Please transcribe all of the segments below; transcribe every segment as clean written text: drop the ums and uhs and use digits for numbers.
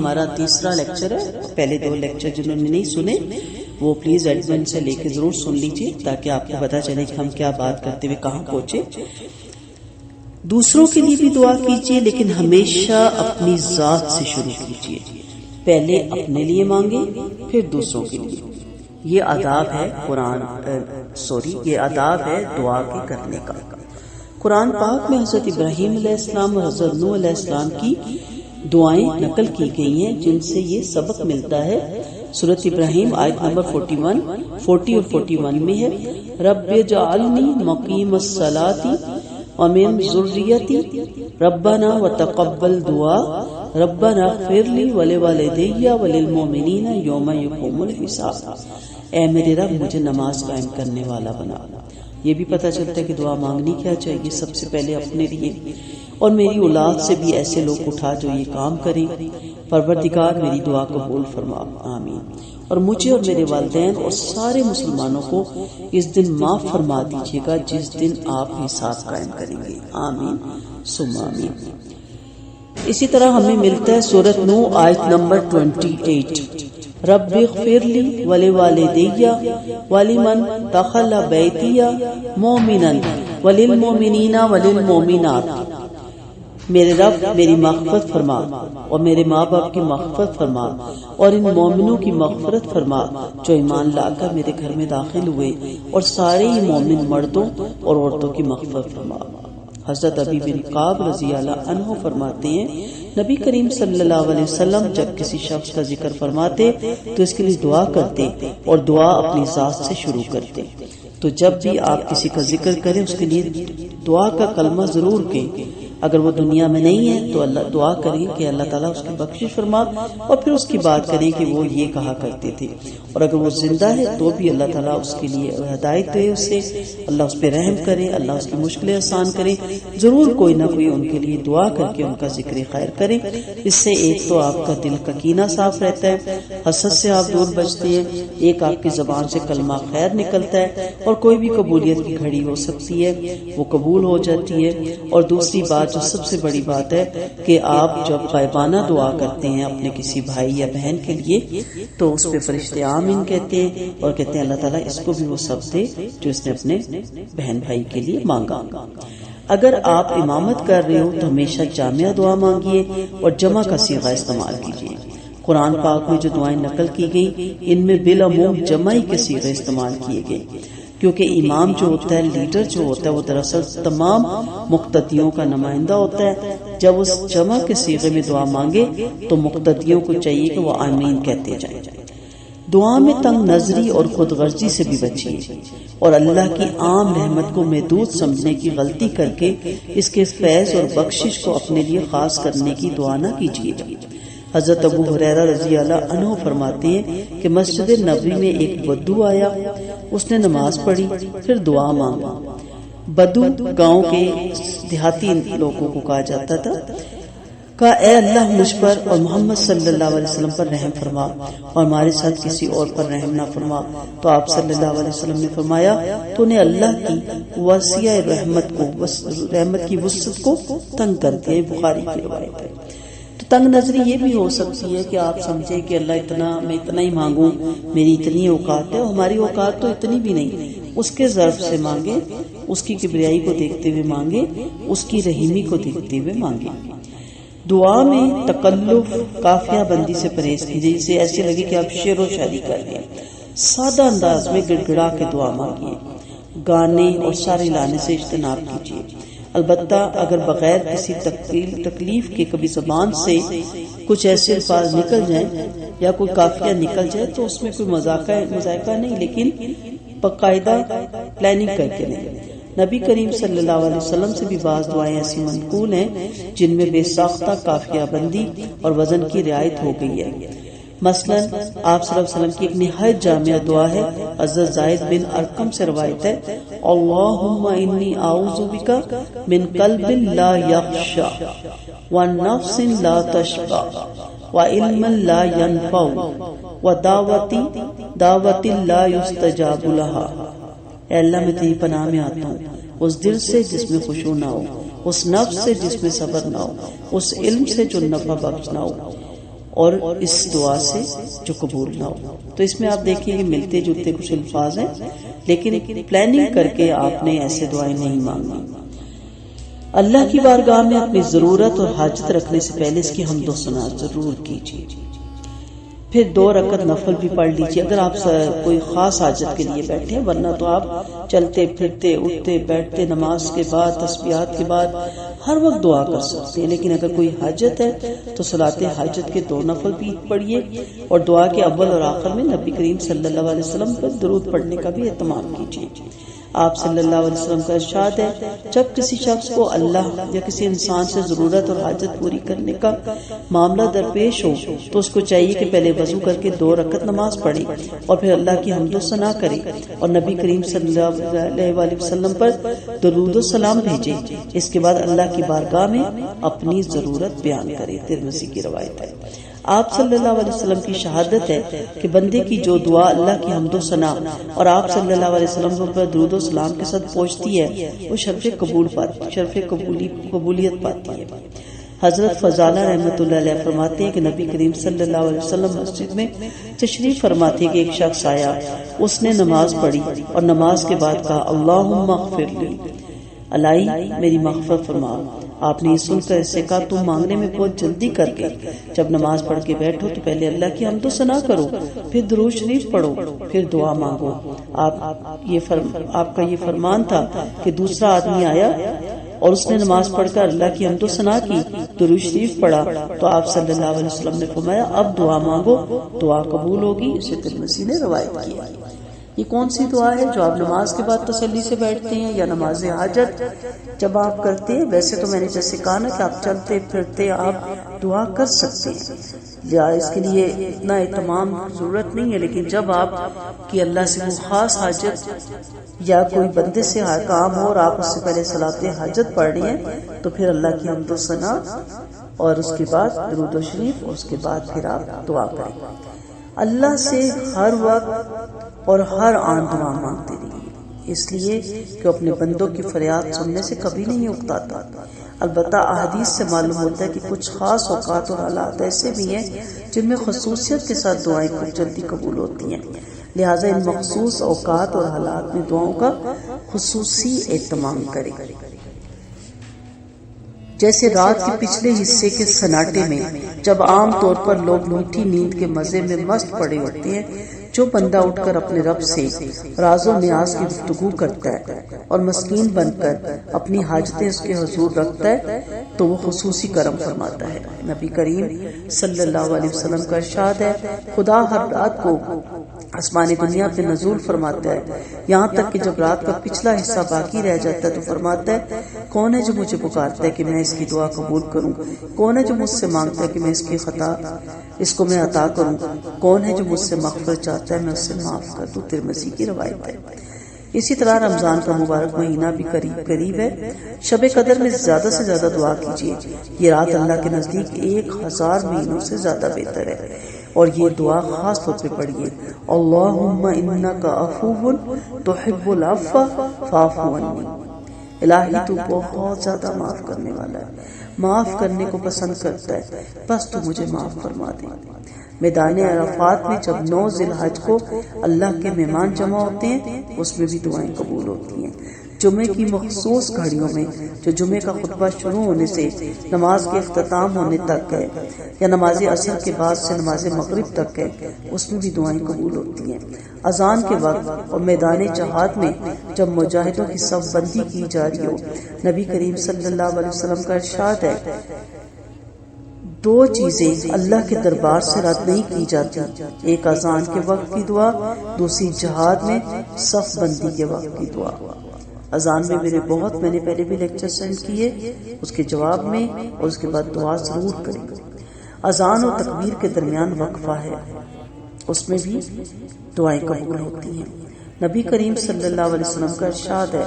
ہمارا تیسرا لیکچر ہے. پہلے 2 لیکچر جنہوں نے نہیں سنے وہ پلیز ایڈمن سے لے کے ضرور سن لیجئے تاکہ آپ کو پتا چلے کہ ہم کیا بات کرتے ہوئے کہاں پہنچے. دوسروں کے لیے بھی دعا کیجئے لیکن ہمیشہ اپنی ذات سے شروع کیجئے. پہلے اپنے لیے مانگے پھر دوسروں کے لیے. یہ آداب ہے یہ آداب ہے دعا کے کرنے کا. قرآن پاک میں حضرت ابراہیم علیہ السلام اور حضرت نوح علیہ السلام کی دعائیں نقل کی گئی ہیں جن سے یہ سبق ملتا ہے. سورۃ ابراہیم آیت نمبر 40 اور 41 میں ہے رب اجعلنی مقیم الصلاۃ ومن ذریتی ربنا وتقبل دعاء ربنا اغفر لی ولوالدی وللمؤمنین یوم یقوم الحساب. اے میرے رب مجھے نماز قائم کرنے والا بنا. یہ بھی پتہ چلتا ہے کہ دعا مانگنی کیا چاہیے سب سے پہلے اپنے لیے اور میری اولاد سے بھی ایسے لوگ اٹھا جو یہ کام کریں. پروردگار میری دعا قبول فرما آمین. اور مجھے اور میرے والدین اور سارے مسلمانوں کو اس دن معاف فرما دیجیے گا جس دن آپ حساب قائم کریں گے آمین ثم آمین. اسی طرح ہمیں ملتا ہے سورۃ نوح آیت نمبر 28 رب اغفر لی ولوالدی ولمن دخل بیتی مؤمنا وللمؤمنین وللمؤمنات. میرے رب میری مغفرت فرما اور میرے ماں باپ کی مغفرت فرما اور ان مومنوں کی مغفرت فرما جو ایمان لا کر میرے گھر میں داخل ہوئے اور سارے ہی مومن مردوں اور عورتوں کی مغفرت فرما. حضرت ابی بن کعب رضی اللہ عنہ فرماتے ہیں نبی کریم صلی اللہ علیہ وسلم جب کسی شخص کا ذکر فرماتے تو اس کے لیے دعا کرتے اور دعا اپنی ذات سے شروع کرتے. تو جب بھی آپ کسی کا ذکر کریں اس کے لیے دعا کا کلمہ ضرور کہیں. اگر وہ دنیا میں نہیں ہے تو اللہ دعا کریں کہ اللہ تعالیٰ اس کی بخشش فرما اور پھر اس کی بات کریں کہ وہ یہ کہا کرتے تھے. اور اگر وہ زندہ ہے تو بھی اللہ تعالیٰ اس کے لیے ہدایت دے اسے اللہ اس پہ رحم کرے اللہ اس کی مشکلیں آسان کرے. ضرور کوئی نہ کوئی ان کے لیے دعا کر کے ان کا ذکر خیر کرے. اس سے ایک تو آپ کا دل کا کینہ صاف رہتا ہے حسد سے آپ دور بچتے ہیں. ایک آپ کی زبان سے کلمہ خیر نکلتا ہے اور کوئی بھی قبولیت کی گھڑی ہو سکتی ہے وہ قبول ہو جاتی ہے. اور دوسری بات جو سب سے بڑی بات ہے کہ آپ جب غائبانہ دعا کرتے ہیں اپنے کسی بھائی یا بہن کے لیے تو اس پہ فرشتے آمین کہتے ہیں اور کہتے ہیں اللہ تعالیٰ اس کو بھی وہ سب دے جو اس نے اپنے بہن بھائی کے لیے مانگا. اگر آپ امامت کر رہے ہو تو ہمیشہ جامعہ دعا مانگیے اور جمع کا صیغہ استعمال کیجیے. قرآن پاک میں جو دعائیں نقل کی گئی ان میں بالعموم جمع کے صیغے استعمال کیے گئے کیونکہ امام جو ہوتا ہے لیڈر جو ہوتا ہے وہ دراصل تمام مقتدیوں کا نمائندہ ہوتا ہے. جب اس جمع کے صیغے میں دعا مانگے تو مقتدیوں کو چاہیے کہ وہ آمین کہتے جائیں. دعا میں تنگ نظری اور خود غرضی سے بھی بچیے اور اللہ کی عام رحمت کو محدود سمجھنے کی غلطی کر کے اس کے فیض اور بخشش کو اپنے لیے خاص کرنے کی دعا نہ کیجیے. حضرت ابو ہریرہ رضی اللہ عنہ فرماتے ہیں کہ مسجد نبوی میں ایک بدو آیا. اس نے نماز پڑھی پھر دعا مانگا. بدو گاؤں کے دیہاتی لوگوں کو کہا جاتا تھا. کہا اے اللہ مجھ پر اور محمد صلی اللہ علیہ وسلم پر رحم فرما اور ہمارے ساتھ کسی اور پر رحم نہ فرما. تو آپ صلی اللہ علیہ وسلم نے فرمایا تو نے اللہ کی وسیع رحمت کی وسعت کو تنگ کر دیا. بخاری کی روایت ہے. تنگ نظری یہ بھی ہو سکتی ہے کہ آپ سمجھیں کہ اللہ میں اتنا ہی مانگوں میری اتنی اوقات ہے. ہماری اوقات تو اتنی بھی نہیں. اس کے ظرف سے مانگے اس کی کبریائی کو دیکھتے ہوئے مانگے اس کی رحیمی کو دیکھتے ہوئے مانگے. دعا میں تکلف قافیہ بندی سے پرہیز کیجیے جسے ایسے لگے کہ آپ شعر و شاعری کر رہے ہیں. سادہ انداز میں گڑ گڑا کے دعا مانگیے. گانے اور سارے لانے سے اجتناب کیجیے. البتہ اگر بغیر کسی تکلیف کے کبھی زبان سے کچھ ایسے الفاظ نکل جائیں یا کوئی قافیہ نکل جائے تو اس میں کوئی مذائقہ نہیں لیکن باقاعدہ پلاننگ کر کے نہیں. نبی کریم صلی اللہ علیہ وسلم سے بھی بعض دعائیں ایسی منقول ہیں جن میں بے ساختہ قافیہ بندی اور وزن کی رعایت ہو گئی ہے. مثلا آپ صلی اللہ علیہ وسلم کی ایک نہایت جامع دعا ہے. حضرت زید بن ارقم سے روایت ہے اللہم انی اعوذ بک من قلب لا یخشع ونفس لا تشبع وعلم لا ینفع ودعوت لا یستجاب لها. اے اللہ میں تیری پناہ میں آتا ہوں اس دل سے جس میں خشوع نہ ہو, اس نفس سے جس میں صبر نہ ہو, اس علم سے جو نفع بخش نہ ہو, اور اس دعا سے جو قبول نہ ہو. تو اس میں آپ دیکھیں کہ ملتے جلتے کچھ الفاظ ہیں، لیکن پلاننگ کر کے آپ نے ایسے دعائیں نہیں مانگی. اللہ کی بارگاہ میں اپنی ضرورت اور حاجت رکھنے سے پہلے اس کی حمد و ثنا ضرور کیجیے. پھر 2 رکعت نفل بھی پڑھ لیجیے اگر آپ کوئی خاص حاجت کے لیے بیٹھے ہیں، ورنہ تو آپ چلتے پھرتے اٹھتے بیٹھتے نماز کے بعد تسبیحات کے بعد ہر وقت دعا کر سکتے ہیں. لیکن اگر کوئی حاجت ہے تو صلاۃ حاجت کے 2 نفل بھی پڑھیے، اور دعا کے اول اور آخر میں نبی کریم صلی اللہ علیہ وسلم پر درود پڑھنے کا بھی اہتمام کیجیے. آپ صلی اللہ علیہ وسلم کا ارشاد ہے، جب کسی شخص کو اللہ یا کسی انسان سے ضرورت اور حاجت پوری کرنے کا معاملہ درپیش ہو تو اس کو چاہیے کہ پہلے وضو کر کے 2 رکعت نماز پڑھے اور پھر اللہ کی حمد و ثنا کرے اور نبی کریم صلی اللہ علیہ وسلم پر درود و سلام بھیجے. اس کے بعد اللہ کی بارگاہ میں اپنی ضرورت بیان کرے. ترمذی کی روایت ہے. آپ صلی اللہ علیہ وسلم کی شہادت ہے کہ بندے کی جو دعا اللہ کی حمد و ثنا اور آپ صلی اللہ علیہ وسلم پر درود و سلام کے ساتھ پہنچتی ہے وہ شرف قبولیت پاتی ہے. حضرت فضالہ رحمۃ اللہ علیہ فرماتے ہیں کہ نبی کریم صلی اللہ علیہ وسلم مسجد میں تشریف فرماتے کہ ایک شخص آیا، اس نے نماز پڑھی اور نماز کے بعد کہا اللہم اغفر لی، اللہ میری مغفرت فرما. آپ نے یہ سن کر اس سے کہا تم مانگنے میں بہت جلدی کر کے جب نماز پڑھ کے بیٹھو تو پہلے اللہ کی حمد و ثنا کرو، پھر درود شریف پڑھو، پھر دعا مانگو. آپ کا یہ فرمان تھا کہ دوسرا آدمی آیا اور اس نے نماز پڑھ کر اللہ کی حمد و ثنا کی، درود شریف پڑھا، تو آپ صلی اللہ علیہ وسلم نے فرمایا اب دعا مانگو، دعا قبول ہوگی. اسے ترمذی نے روایت کیا. یہ کون سی دعا ہے جو آپ نماز کے بعد تسلی سے بیٹھتے ہیں یا نماز حاجت جب آپ کرتے ہیں؟ ویسے تو میں نے جیسے کہا نا کہ آپ چلتے پھرتے آپ دعا کر سکتے ہیں، یا اس کے لیے اتنا اہتمام ضرورت نہیں ہے. لیکن جب آپ کی اللہ سے وہ خاص حاجت یا کوئی بندے سے کام ہو اور آپ اس سے پہلے صلاۃ حاجت پڑھ رہی ہیں تو پھر اللہ کی حمد و ثنا اور اس کے بعد درود و شریف اور اس کے بعد پھر آپ دعا کریں. اللہ سے ہر وقت اور ہر آن دعا مانگتے رہیے، اس لیے کہ اپنے بندوں کی فریاد سننے سے کبھی نہیں اکتاتا. البتہ احادیث سے معلوم ہوتا ہے کہ کچھ خاص اوقات اور حالات ایسے بھی ہیں جن میں خصوصیت کے ساتھ دعائیں کچھ جلدی قبول ہوتی ہیں. لہٰذا ان مخصوص اوقات اور حالات میں دعاؤں کا خصوصی اہتمام کریں. جیسے رات کے پچھلے حصے کے سناٹے میں جب عام طور پر لوگ میٹھی نیند کے مزے میں مست پڑے ہوتے ہیں، جو بندہ اٹھ کر اپنے رب سے راز و نیاز کی گفتگو کرتا ہے اور مسکین بن کر اپنی حاجتیں اس کے حضور رکھتا ہے تو وہ خصوصی کرم فرماتا ہے. نبی کریم صلی اللہ علیہ وسلم کا ارشاد ہے، خدا ہر رات کو آسمان دنیا پہ نزول فرماتا ہے، یہاں تک کہ جب رات کا پچھلا حصہ باقی رہ جاتا ہے تو فرماتا ہے کون ہے جو مجھے پکارتا ہے کہ میں اس کی دعا قبول کروں، کون ہے جو مجھ سے مانگتا ہے کہ میں اس کی خطا اس کو میں عطا کروں، کون ہے جو مجھ سے مغفرت چاہتا ہے میں اس سے معاف کر دوں. ترمذی کی روایت ہے. اسی طرح رمضان کا مبارک مہینہ بھی قریب ہے. شب قدر میں زیادہ سے زیادہ دعا کیجیے. یہ رات اللہ کے نزدیک 1000 مہینوں سے زیادہ بہتر ہے، اور یہ دعا خاص طور پہ پڑھیے، اللہم انک عفو تحب العفو فاعف عنی. الہی تو بہت زیادہ معاف کرنے والا ہے، معاف کرنے کو پسند کرتا ہے، بس تو مجھے معاف فرما دے. میدان عرفات میں جب 9 ذی الحج کو اللہ کے مہمان جمع ہوتے ہیں اس میں بھی دعائیں قبول ہوتی ہیں. جمعے کی مخصوص گھڑیوں میں جو جمعے کا خطبہ شروع ہونے سے نماز کے اختتام ہونے تک ہے یا نماز عصر کے بعد سے نماز مغرب تک ہے اس میں بھی دعائیں قبول ہوتی ہیں. اذان کے وقت اور میدان جہاد میں جب مجاہدوں کی صف بندی کی جا رہی ہو، نبی کریم صلی اللہ علیہ وسلم کا ارشاد ہے 2 چیزیں اللہ کے دربار سے رد نہیں کی جاتی، ایک اذان کے وقت کی دعا، دوسری جہاد میں صف بندی کے وقت کی دعا. اذان میں میں نے پہلے بھی لیکچر سینڈ کیے، اس کے جواب میں اور اس کے بعد دعا ضرور کریں. اذان اور تکبیر کے درمیان وقفہ ہے، اس میں بھی دعائیں قبول ہوتی ہیں. نبی کریم صلی اللہ علیہ وسلم کا ارشاد ہے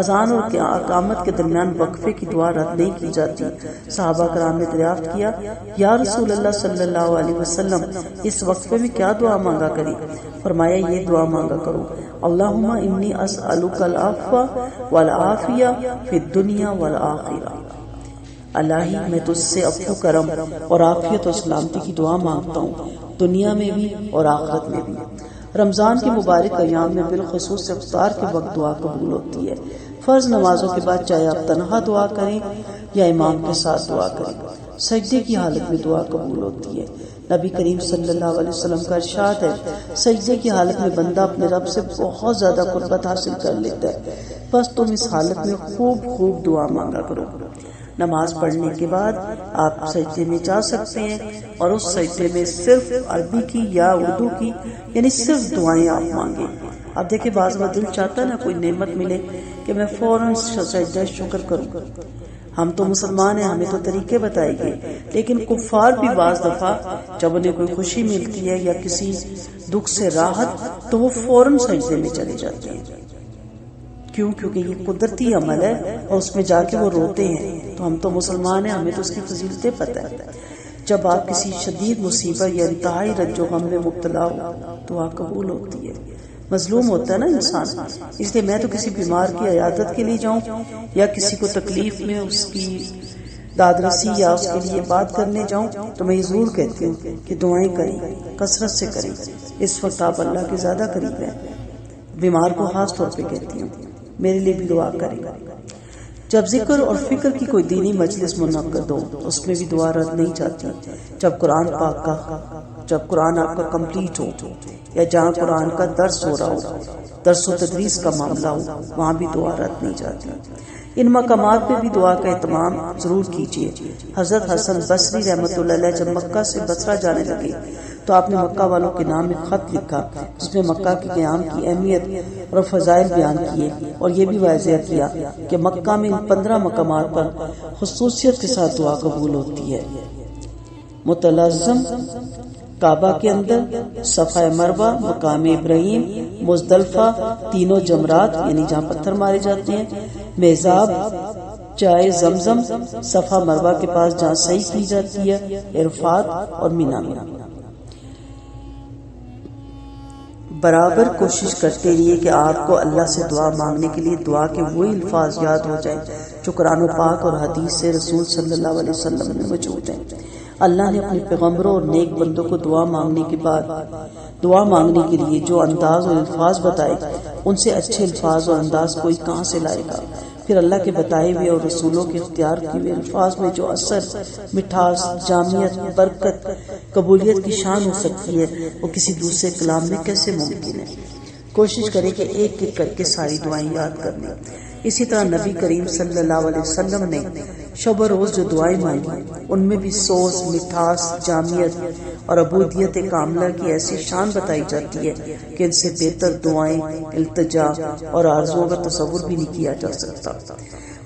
اذان اور اقامت کے درمیان وقفے کی دعا رد نہیں کی جاتی. صحابہ کرام نے دریافت کیا یا رسول اللہ صلی اللہ علیہ وسلم اس وقفے میں کیا دعا مانگا کریں؟ فرمایا یہ دعا مانگا کرو، اللہم انی اسألک العفو والعافیہ فی الدنیا والآخرہ. الہی میں تجھ سے عفو کرم اور عافیت اور سلامتی کی دعا مانگتا ہوں، دنیا میں بھی اور آخرت میں بھی۔ رمضان کے مبارک ایام میں بالخصوص افطار کے وقت دعا قبول ہوتی ہے۔ فرض نمازوں کے بعد چاہے آپ تنہا دعا کریں یا امام کے ساتھ دعا کریں، سجدے کی حالت میں دعا قبول ہوتی ہے۔ نبی کریم صلی اللہ علیہ وسلم کا ارشاد ہے، سجدے کی حالت میں بندہ اپنے رب سے بہت زیادہ قربت حاصل کر لیتا ہے، بس تم اس حالت میں خوب دعا مانگا کرو۔ نماز پڑھنے کے بعد آپ سجدے میں جا سکتے ہیں اور اس سجدے میں صرف عربی کی یا اردو کی یعنی صرف دعائیں آپ مانگیں۔ آپ دیکھیں بعض وقت دل چاہتا ہے نا کوئی نعمت ملے کہ میں فوراً سجدہ شکر کروں۔ ہم تو مسلمان ہیں، ہمیں تو طریقے بتائے گئے، لیکن کفار بھی بعض دفعہ جب انہیں کوئی خوشی ملتی ہے یا کسی دکھ سے راحت تو وہ فوراً سجدے میں چلے جاتے ہیں۔ کیوں؟ کیونکہ یہ قدرتی عمل ہے اور اس میں جا کے وہ روتے ہیں۔ تو ہم تو مسلمان ہیں، ہمیں تو اس کی فضیلتیں پتہ ہے۔ جب آپ کسی شدید مصیبت یا انتہائی رنج و غم میں مبتلا ہو دعا قبول ہوتی ہے۔ مظلوم ہوتا ہے نا انسان، اس لیے میں تو کسی بیمار کی عیادت کے لیے جاؤں یا کسی کو تکلیف میں اس کی داد رسی یا اس کے لیے بات کرنے جاؤں تو میں یہ ضرور کہتی ہوں کہ دعائیں کریں، کثرت سے کریں۔ اس وقت آپ اللہ کے زیادہ قریب ہیں۔ بیمار کو خاص طور پہ کہتی ہوں میرے لیے بھی دعا کریں۔ جب ذکر اور فکر کی کوئی دینی مجلس منعقد ہو اس میں بھی دعا رد نہیں جاتی۔ جب قرآن آپ کا کمپلیٹ ہو یا جہاں قرآن کا درس ہو رہا ہو، درس و تدریس کا معاملہ ہو، وہاں بھی دعا رد نہیں جاتی۔ ان مقامات پہ بھی دعا کا اہتمام ضرور کیجیے۔ حضرت حسن بصری رحمۃ اللہ علیہ جب مکہ سے بصرہ جانے لگے تو آپ نے مکہ والوں کے نام میں خط لکھا جس میں مکہ کے قیام کی اہمیت اور فضائل بیان کیے، اور یہ بھی واضح کیا کہ مکہ میں ان 15 مقامات پر خصوصیت کے ساتھ دعا قبول ہوتی ہے۔ متلزم کعبہ کے اندر، صفا مروہ، مقام ابراہیم، مزدلفہ، تینوں جمرات یعنی جہاں پتھر مارے جاتے ہیں، میزاب، چائے زمزم، صفا مروہ کے پاس جہاں سعی کی جاتی ہے، عرفات اور مینا میں۔ برابر کوشش کرتے رہیے کہ آپ کو اللہ سے دعا مانگنے کے لیے دعا کے وہی الفاظ یاد ہو جائیں جو قرآن و پاک اور حدیث سے رسول صلی اللہ علیہ وسلم میں موجود ہیں۔ اللہ نے اپنے پیغمبروں اور نیک بندوں کو دعا مانگنے کے بعد دعا مانگنے کے لیے جو انداز اور الفاظ بتائے ان سے اچھے الفاظ اور انداز کوئی کہاں سے لائے گا؟ پھر اللہ کے بتائے ہوئے اور رسولوں کے اختیار کیے ہوئے الفاظ میں جو اثر، مٹھاس، جامعیت، برکت، قبولیت کی شان ہو سکتی ہے وہ کسی دوسرے کلام میں کیسے ممکن ہے؟ کوشش کریں کہ ایک ایک کر کے ساری دعائیں یاد کر لیں۔ اسی طرح نبی کریم صلی اللہ علیہ وسلم نے شب و روز جو دعائیں مانگی ان میں بھی سوز، مٹھاس، جامعیت اور عبودیت کاملہ کی ایسی شان بتائی جاتی ہے کہ ان سے بہتر دعائیں، التجا اور آرزوؤں کا تصور بھی نہیں کیا جا سکتا۔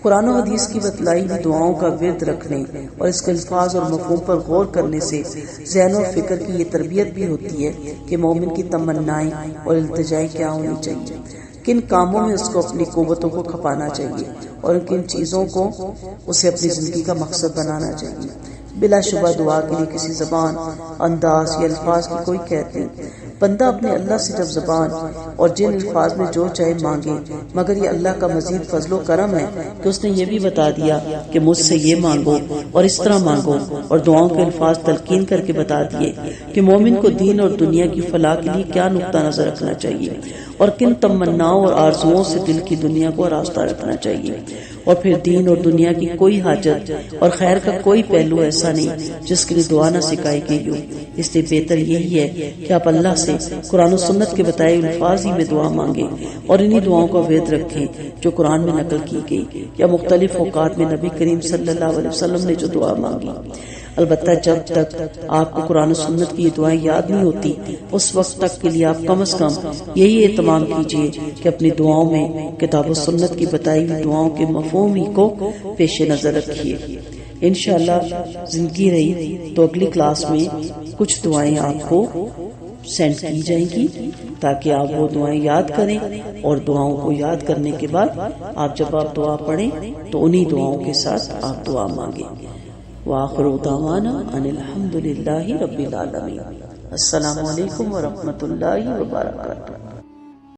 قرآن و حدیث کی بتلائی ہوئی دعاؤں کا ورد رکھنے اور اس کے الفاظ اور مفہوم پر غور کرنے سے ذہن اور فکر کی یہ تربیت بھی ہوتی ہے کہ مومن کی تمنائیں اور التجائیں کیا ہونی چاہیے، کن کاموں میں اس کو اپنی قوتوں کو کھپانا چاہیے اور کن چیزوں کو اسے اپنی زندگی کا مقصد بنانا چاہیے۔ بلا شبہ دعا کے لیے کسی زبان، انداز یا الفاظ کی کوئی قید نہیں۔ بندہ اپنے اللہ سے جب زبان اور جن الفاظ میں جو چاہے مانگے، مگر یہ اللہ کا مزید فضل و کرم ہے کہ اس نے یہ بھی بتا دیا کہ مجھ سے یہ مانگو اور اس طرح مانگو، اور دعاؤں کے الفاظ تلقین کر کے بتا دیے کہ مومن کو دین اور دنیا کی فلاح کے لیے کیا نقطہ نظر رکھنا چاہیے اور کن تمناؤں اور آرزوؤں سے دل کی دنیا کو راستہ رکھنا چاہیے، اور پھر دین اور دنیا کی کوئی حاجت اور خیر کا کوئی پہلو ایسا نہیں جس کے لیے دعا نہ سکھائی گئی ہو۔ اس لیے بہتر یہی ہے کہ آپ اللہ سے قرآن و سنت کے بتائے الفاظ ہی میں دعا مانگیں اور انہی دعاؤں کا ورد رکھیں جو قرآن میں نقل کی گئی یا مختلف اوقات میں نبی کریم صلی اللہ علیہ وسلم نے جو دعا مانگی۔ البتہ جب تک آپ کو قرآن و سنت کی یہ دعائیں یاد نہیں ہوتی اس وقت تک کے لیے آپ کم از کم یہی اہتمام کیجیے کہ اپنی دعاؤں میں کتاب و سنت کی بتائی ہوئی دعاؤں کے مفہوم ہی کو پیش نظر رکھیے۔ انشاءاللہ زندگی رہی تو اگلی کلاس میں کچھ دعائیں آپ کو سینڈ کی جائیں گی تاکہ آپ وہ دعائیں یاد کریں، اور دعاؤں کو یاد کرنے کے بعد جب آپ دعا پڑھیں تو انہی دعاؤں کے ساتھ آپ دعا مانگیں۔ وآخر دعوانا ان الحمد للہ رب العالمین۔ السلام علیکم ورحمۃ اللہ وبرکاتہ۔